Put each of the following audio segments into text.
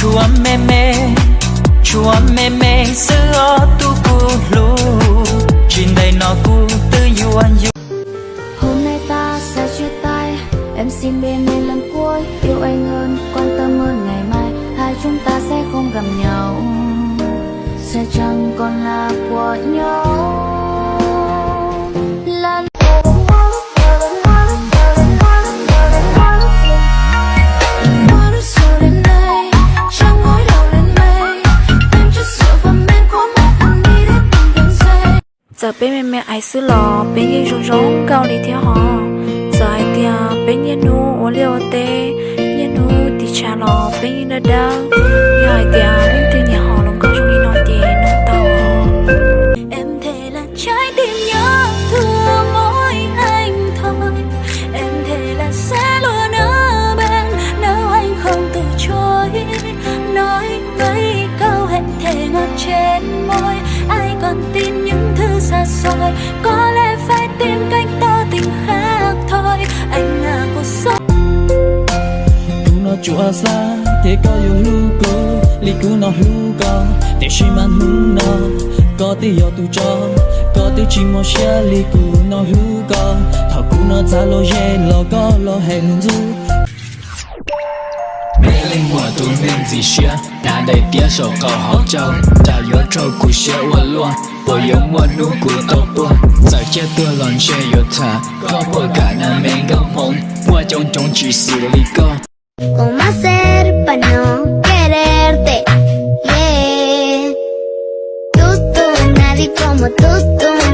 chua mê mê xưa tu cu lu chuyện đây nó cu tư yuan yu. Hôm nay ta sẽ chia tay, em xin bên em lần cuối yêu anh hơn, quan tâm hơn ngày mai hai chúng ta sẽ không gặp nhau, sẽ chẳng còn là của nhau. Giờ bên mẹ ai xứ lò bên như rong rong cao đi theo họ giờ ai tia bên như nu ô liu tê như nu thì cha lò bên như đã đau như ai tia em từ nhà họ lòng cao trong đi nói tiền nông tàu Em thề là trái tim nhớ thương mỗi anh thôi, em thề là sẽ luôn ở bên nếu anh không từ chối, nói mấy câu hẹn thề ngọt trên môi. Ai còn tin những thứ xa xôi, có lẽ phải tìm cách tỏ tình khác thôi. Anh là cuộc sống. Tu nó chua xa, thế có yêu lu cô, li cu nó lu co, để chỉ mà nu nó, có tí yêu tu cho, có tí chỉ một xe li cu nó lu co, thảo cu nó ra lo ye lo có lo hẹn du. 没令我读面子学，拿得点手搞好招，找有周古学我乱，我用我努骨都不，在这多乱学有他，搞不敢那没个梦，我种种去死里go。¿Cómo hacer para no quererte? Yeah. Tú, nadie como tú,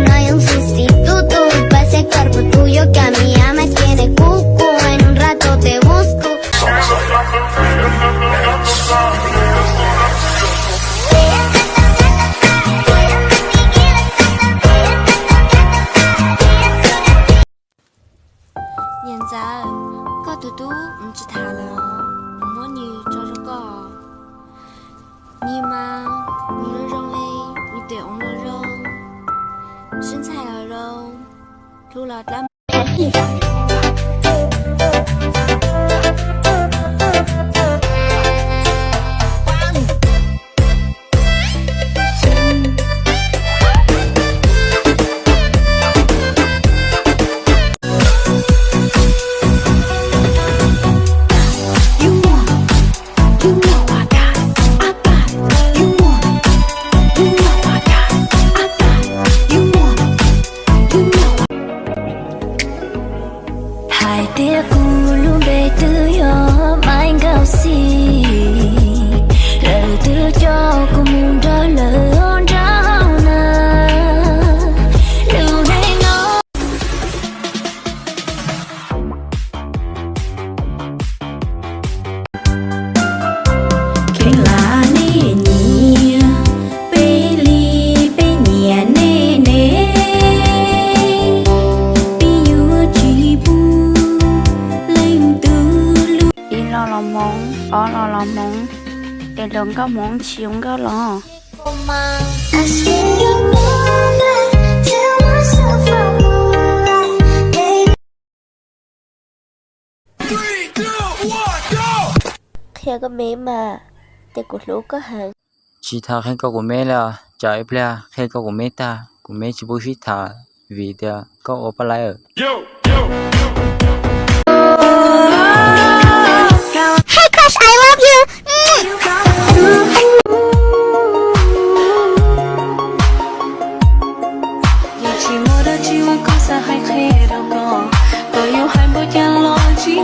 no hay un sustituto para ese cuerpo tuyo que a mí ya me tiene cucu. En un rato te busco. nhận ra có tụi tú chỉ thà là muốn như cho có nhưng mà như rong ấy như tiểu nó rong身材ở đâu thu lọt lắm. Hai tia cu luôn bề tư yo mai gạo xì lời tư cho cu muốn ra lời on rao na lưu đây nó khi là nè nhỉ bê li bê nhẹ nè nè lo món ở lo món để đừng có món chiếu có lo khi có mấy mà để cột lúa có hàng chỉ thà khi có của mẹ là chạy bia khi có của mẹ ta của mẹ chỉ bố chỉ thà vì thế có ở bên lại ở Hey crush, I love you. chỉ mơ đã chỉ muốn có xa hay khi đâu có tôi yêu hai bữa cha lo chỉ